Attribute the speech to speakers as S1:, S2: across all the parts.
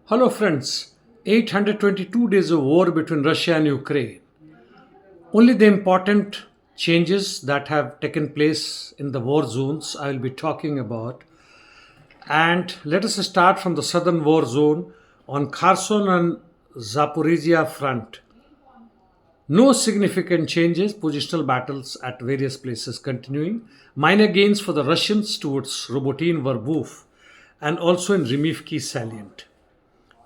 S1: Hello friends, 822 days of war between Russia and Ukraine. Only the important changes that have taken place in the war zones I will be talking about. And let us start from the southern war zone on Kherson and Zaporizhia front. No significant changes, positional battles at various places continuing. Minor gains for the Russians towards Robotin Verbov and also in Rimivki salient.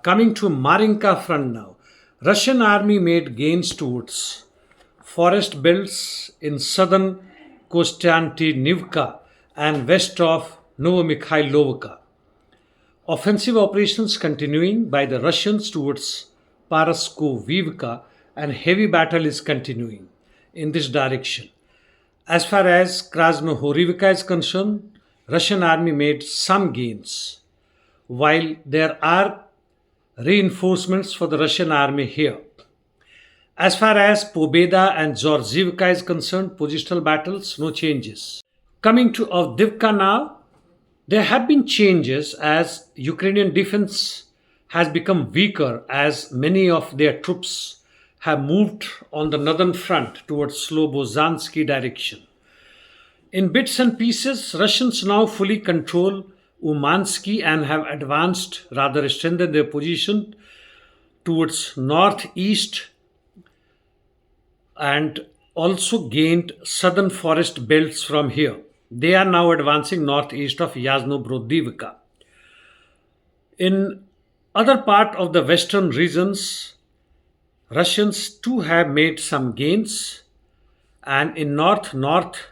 S1: Coming to Marinka front now, Russian army made gains towards forest belts in southern Kostantinivka and west of Novomikhailovka. Offensive operations continuing by the Russians towards Paraskovivka and heavy battle is continuing in this direction. As far as Krasnohorivka is concerned, Russian army made some gains, while there are reinforcements for the Russian army here. As far as Pobeda and Zorzivka is concerned, positional battles, no changes. Coming to Avdiivka now, there have been changes as Ukrainian defense has become weaker as many of their troops have moved on the northern front towards Slobozhanske direction. In bits and pieces, Russians now fully control Umansky and have advanced, rather strengthened their position towards northeast and also gained southern forest belts from here. They are now advancing northeast of Yasnobrodivka. In other part of the western regions, Russians too have made some gains, and in northwest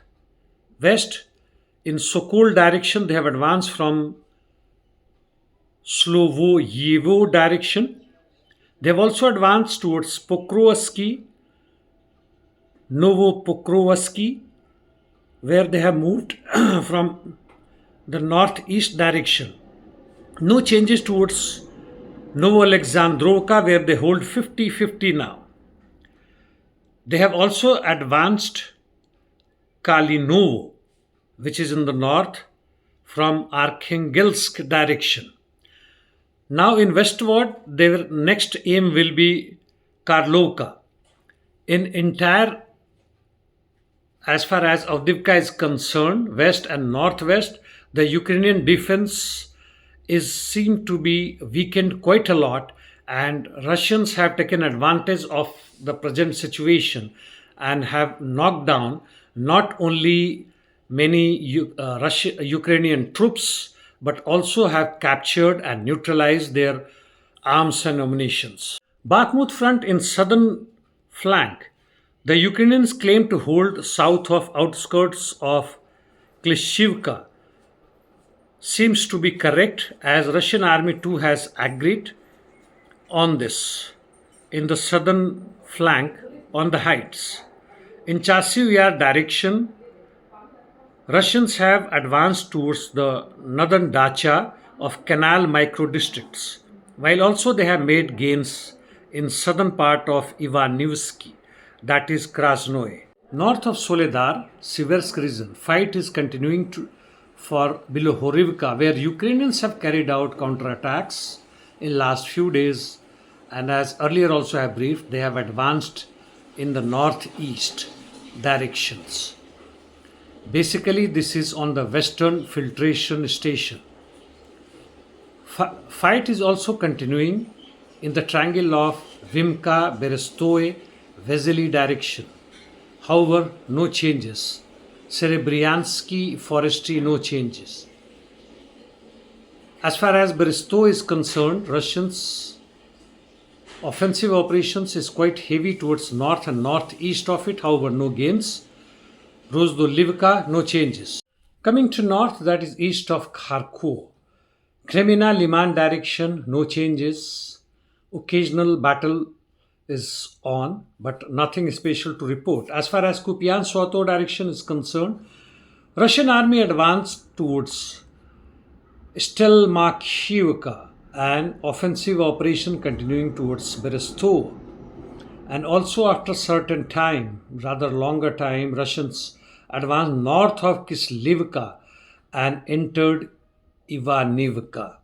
S1: in Sokol direction they have advanced from Slovoyevo direction. They have also advanced towards Pokrovsky, Novopokrovsky, where they have moved from the northeast direction. No changes towards Novoalexandrovka, where they hold 50-50 now. They have also advanced Kalinovo, which is in the north, from Arkhangelsk direction. Now in westward, their next aim will be Karlovka. In entire, as far as Avdiivka is concerned, west and northwest, the Ukrainian defense is seen to be weakened quite a lot, and Russians have taken advantage of the present situation and have knocked down not only many Ukrainian troops but also have captured and neutralized their arms and ammunitions. Bakhmut front in southern flank. The Ukrainians claim to hold south of outskirts of Klishivka. Seems to be correct, as Russian army too has agreed on this in the southern flank on the heights. In Chasiv Yar direction, Russians have advanced towards the northern dacha of canal micro districts, while also they have made gains in southern part of Ivanivsky, that is Krasnoye. North of Soledar, Siversk region, fight is continuing for Bilohorivka, where Ukrainians have carried out counterattacks in last few days, and as earlier also I have briefed, they have advanced in the northeast directions. Basically, this is on the western filtration station. Fight is also continuing in the triangle of Vimka, Berestoye, Vesely direction. However, no changes. Serebryansky forestry, no changes. As far as Berestoye is concerned, Russians' offensive operations is quite heavy towards north and northeast of it. However, no gains. Rozdolivka, no changes. Coming to north, that is east of Kharkov. Kremina Liman direction, no changes. Occasional battle is on, but nothing special to report. As far as Kupyansk Soto direction is concerned, Russian army advanced towards Stelmakhivka and offensive operation continuing towards Berestov. And also after certain time, rather longer time, Russians advanced north of Kislivka and entered Ivanivka.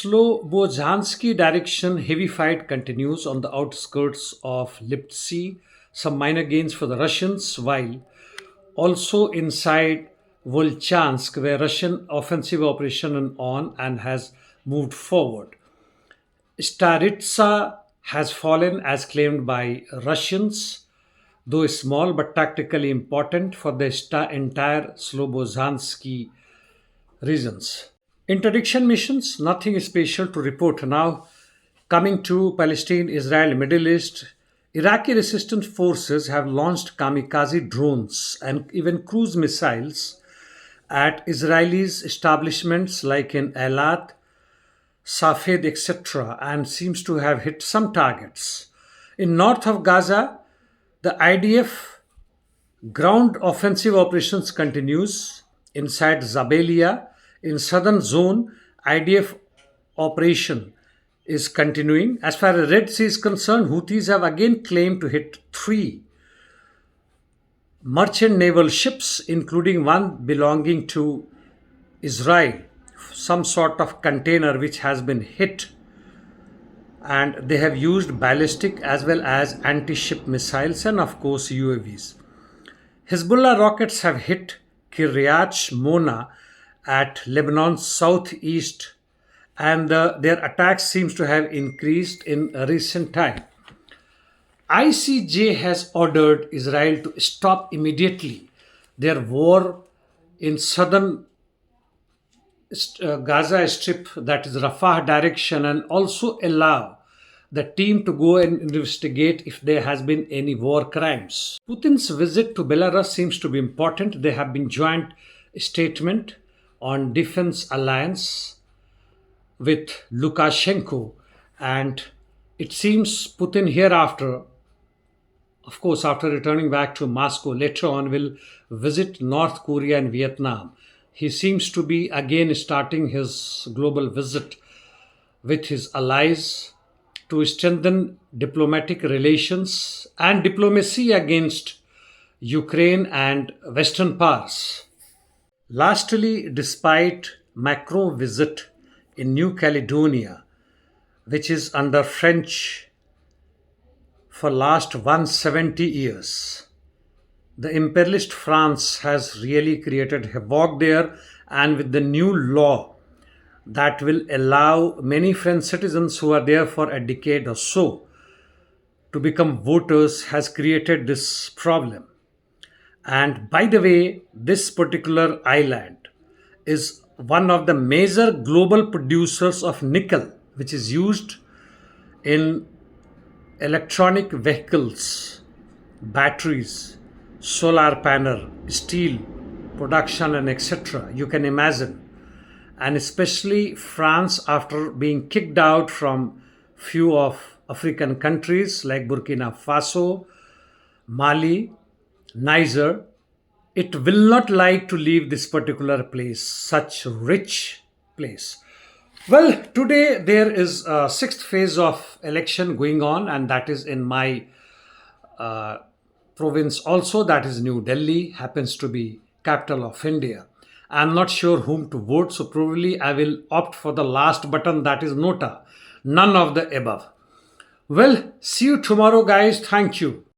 S1: Slobozhanske direction heavy fight continues on the outskirts of Liptsy. Some minor gains for the Russians, while also inside Volchansk, where Russian offensive operation is on and has moved forward. Starista has fallen as claimed by Russians, though small but tactically important for the entire Slobozhansky regions. Interdiction missions, nothing special to report now. Coming to Palestine, Israel, Middle East, Iraqi resistance forces have launched kamikaze drones and even cruise missiles at Israelis' establishments like in Eilat, Safed, etc., and seems to have hit some targets. In north of Gaza, the IDF ground offensive operations continues inside Zabalia. In southern zone, IDF operation is continuing. As far as Red Sea is concerned, Houthis have again claimed to hit 3 merchant naval ships, including one belonging to Israel, some sort of container which has been hit, and they have used ballistic as well as anti-ship missiles and of course UAVs. Hezbollah rockets have hit Kiryat Mona at Lebanon's southeast, and their attacks seems to have increased in a recent time. ICJ has ordered Israel to stop immediately their war in southern Gaza Strip, that is Rafah direction, and also allow the team to go and investigate if there has been any war crimes. Putin's visit to Belarus seems to be important. There have been joint statement on defense alliance with Lukashenko, and it seems Putin hereafter, of course after returning back to Moscow later on, will visit North Korea and Vietnam. He seems to be again starting his global visit with his allies to strengthen diplomatic relations and diplomacy against Ukraine and Western powers. Lastly, despite Macron's visit in New Caledonia, which is under French for last 170 years, the imperialist France has really created havoc there, and with the new law that will allow many French citizens who are there for a decade or so to become voters has created this problem. And by the way, this particular island is one of the major global producers of nickel, which is used in electronic vehicles, batteries, solar panel, steel production, and etc. You can imagine. And especially France, after being kicked out from few of African countries like Burkina Faso, Mali, Niger, it will not like to leave this particular place, such rich place. Well, today there is a sixth phase of election going on, and that is in my province also, that is New Delhi, happens to be capital of India. I'm not sure whom to vote, so probably I will opt for the last button, that is Nota. None of the above. Well, see you tomorrow, guys. Thank you.